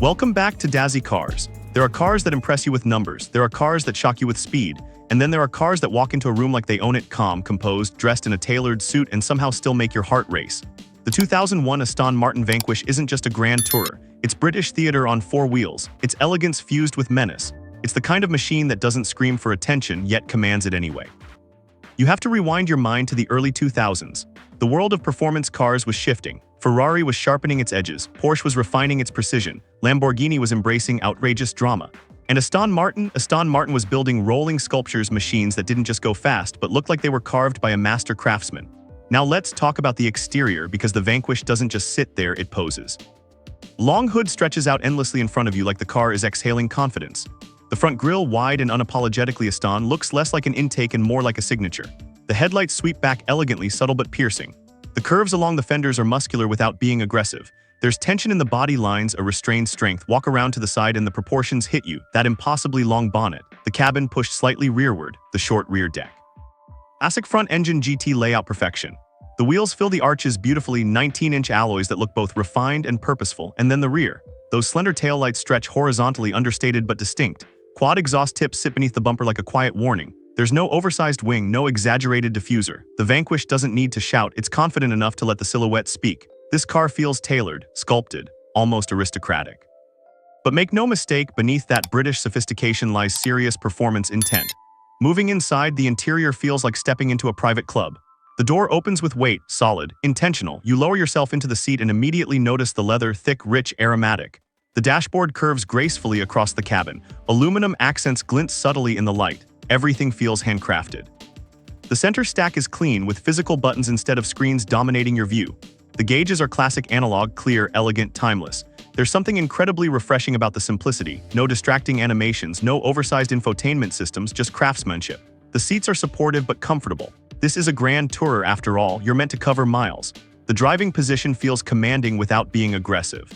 Welcome back to Dazzy Cars. There are cars that impress you with numbers, there are cars that shock you with speed, and then there are cars that walk into a room like they own it, calm, composed, dressed in a tailored suit, and somehow still make your heart race. The 2001 Aston Martin Vanquish isn't just a grand tourer, it's British theater on four wheels, it's elegance fused with menace. It's the kind of machine that doesn't scream for attention, yet commands it anyway. You have to rewind your mind to the early 2000s. The world of performance cars was shifting. Ferrari was sharpening its edges, Porsche was refining its precision, Lamborghini was embracing outrageous drama. And Aston Martin was building rolling sculptures, machines that didn't just go fast but looked like they were carved by a master craftsman. Now let's talk about the exterior, because the Vanquish doesn't just sit there, it poses. Long hood stretches out endlessly in front of you like the car is exhaling confidence. The front grille, wide and unapologetically Aston, looks less like an intake and more like a signature. The headlights sweep back elegantly, subtle but piercing. The curves along the fenders are muscular without being aggressive. There's tension in the body lines, a restrained strength. Walk around to the side and the proportions hit you. That impossibly long bonnet. The cabin pushed slightly rearward, the short rear deck. Classic front engine GT layout perfection. The wheels fill the arches beautifully, 19-inch alloys that look both refined and purposeful. And then the rear. Those slender taillights stretch horizontally, understated but distinct. Quad exhaust tips sit beneath the bumper like a quiet warning. There's no oversized wing, no exaggerated diffuser. The Vanquish doesn't need to shout, it's confident enough to let the silhouette speak. This car feels tailored, sculpted, almost aristocratic. But make no mistake, beneath that British sophistication lies serious performance intent. Moving inside, the interior feels like stepping into a private club. The door opens with weight, solid, intentional. You lower yourself into the seat and immediately notice the leather, thick, rich, aromatic. The dashboard curves gracefully across the cabin. Aluminum accents glint subtly in the light. Everything feels handcrafted. The center stack is clean, with physical buttons instead of screens dominating your view. The gauges are classic analog, clear, elegant, timeless. There's something incredibly refreshing about the simplicity. No distracting animations, no oversized infotainment systems, just craftsmanship. The seats are supportive but comfortable. This is a grand tourer after all, you're meant to cover miles. The driving position feels commanding without being aggressive.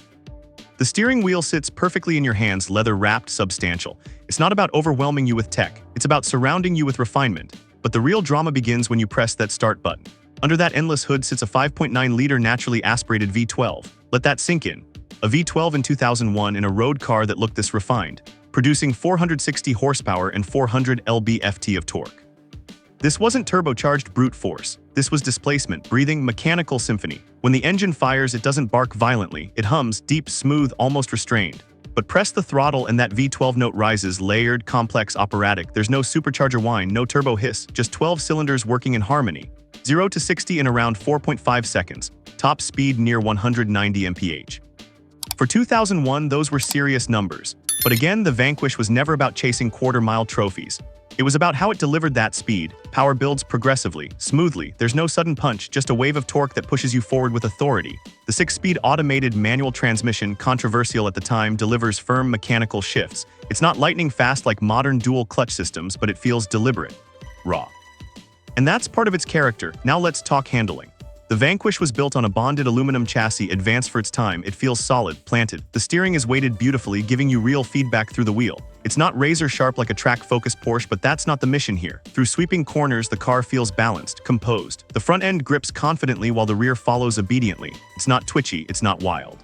The steering wheel sits perfectly in your hands, leather-wrapped, substantial. It's not about overwhelming you with tech, it's about surrounding you with refinement. But the real drama begins when you press that start button. Under that endless hood sits a 5.9-liter naturally aspirated V12. Let that sink in. A V12 in 2001 in a road car that looked this refined, producing 460 horsepower and 400 lb-ft of torque. This wasn't turbocharged brute force. This was displacement, breathing, mechanical symphony. When the engine fires, it doesn't bark violently. It hums, deep, smooth, almost restrained. But press the throttle and that V12 note rises, layered, complex, operatic. There's no supercharger whine, no turbo hiss, just 12 cylinders working in harmony. 0 to 60 in around 4.5 seconds. Top speed near 190 mph. For 2001, those were serious numbers. But again, the Vanquish was never about chasing quarter-mile trophies. It was about how it delivered that speed. Power builds progressively, smoothly. There's no sudden punch, just a wave of torque that pushes you forward with authority. The 6-speed automated manual transmission, controversial at the time, delivers firm mechanical shifts. It's not lightning fast like modern dual clutch systems, but it feels deliberate, raw. And that's part of its character. Now let's talk handling. The Vanquish was built on a bonded aluminum chassis, advanced for its time. It feels solid, planted. The steering is weighted beautifully, giving you real feedback through the wheel. It's not razor-sharp like a track-focused Porsche, but that's not the mission here. Through sweeping corners, the car feels balanced, composed. The front end grips confidently while the rear follows obediently. It's not twitchy, it's not wild.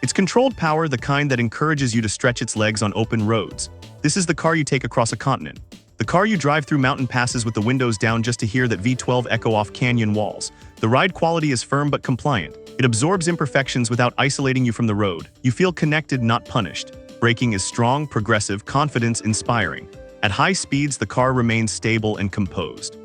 It's controlled power, the kind that encourages you to stretch its legs on open roads. This is the car you take across a continent. The car you drive through mountain passes with the windows down just to hear that V12 echo off canyon walls. The ride quality is firm but compliant. It absorbs imperfections without isolating you from the road. You feel connected, not punished. Braking is strong, progressive, confidence inspiring. At high speeds, the car remains stable and composed.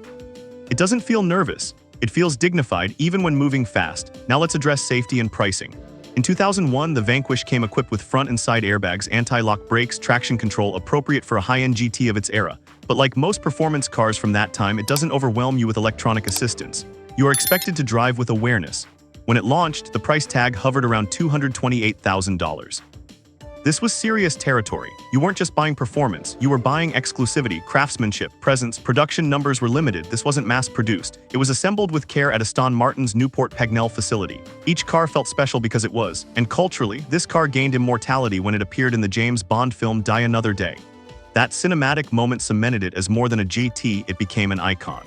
It doesn't feel nervous. It feels dignified even when moving fast. Now let's address safety and pricing. In 2001, the Vanquish came equipped with front and side airbags, anti-lock brakes, traction control, appropriate for a high-end GT of its era. But like most performance cars from that time, it doesn't overwhelm you with electronic assistance. You are expected to drive with awareness. When it launched, the price tag hovered around $228,000. This was serious territory. You weren't just buying performance, you were buying exclusivity, craftsmanship, presence. Production numbers were limited. This wasn't mass-produced. It was assembled with care at Aston Martin's Newport Pagnell facility. Each car felt special because it was. And culturally, this car gained immortality when it appeared in the James Bond film Die Another Day. That cinematic moment cemented it as more than a GT, it became an icon.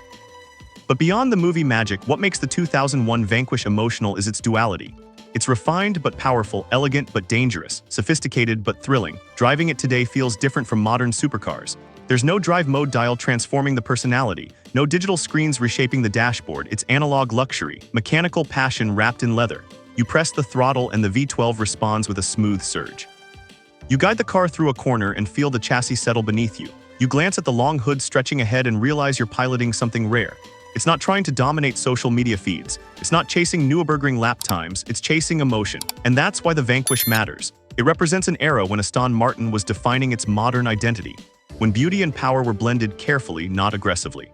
But beyond the movie magic, what makes the 2001 Vanquish emotional is its duality. It's refined but powerful, elegant but dangerous, sophisticated but thrilling. Driving it today feels different from modern supercars. There's no drive mode dial transforming the personality, no digital screens reshaping the dashboard. It's analog luxury, mechanical passion wrapped in leather. You press the throttle and the V12 responds with a smooth surge. You guide the car through a corner and feel the chassis settle beneath you. You glance at the long hood stretching ahead and realize you're piloting something rare. It's not trying to dominate social media feeds. It's not chasing Nürburgring lap times, it's chasing emotion. And that's why the Vanquish matters. It represents an era when Aston Martin was defining its modern identity, when beauty and power were blended carefully, not aggressively.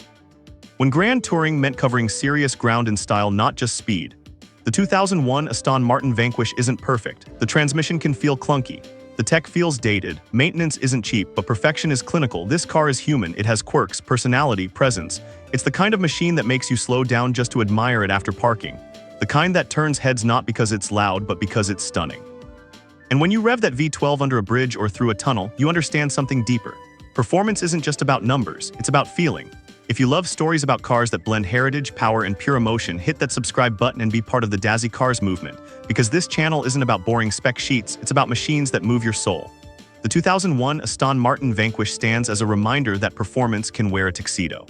When grand touring meant covering serious ground in style, not just speed. The 2001 Aston Martin Vanquish isn't perfect. The transmission can feel clunky. The tech feels dated, maintenance isn't cheap, but perfection is clinical. This car is human, it has quirks, personality, presence. It's the kind of machine that makes you slow down just to admire it after parking. The kind that turns heads not because it's loud, but because it's stunning. And when you rev that V12 under a bridge or through a tunnel, you understand something deeper. Performance isn't just about numbers, it's about feeling. If you love stories about cars that blend heritage, power, and pure emotion, hit that subscribe button and be part of the Dazzy Cars movement. Because this channel isn't about boring spec sheets, it's about machines that move your soul. The 2001 Aston Martin Vanquish stands as a reminder that performance can wear a tuxedo.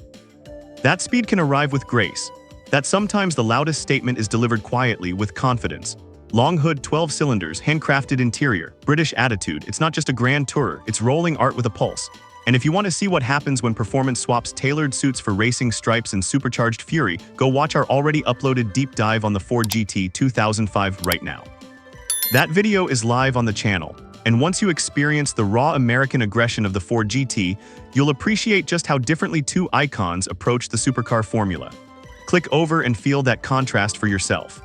That speed can arrive with grace. That sometimes the loudest statement is delivered quietly with confidence. Long hood, 12 cylinders, handcrafted interior, British attitude. It's not just a grand tourer, it's rolling art with a pulse. And if you want to see what happens when performance swaps tailored suits for racing stripes and supercharged fury, go watch our already uploaded deep dive on the Ford GT 2005 right now. That video is live on the channel, and once you experience the raw American aggression of the Ford GT, you'll appreciate just how differently two icons approach the supercar formula. Click over and feel that contrast for yourself.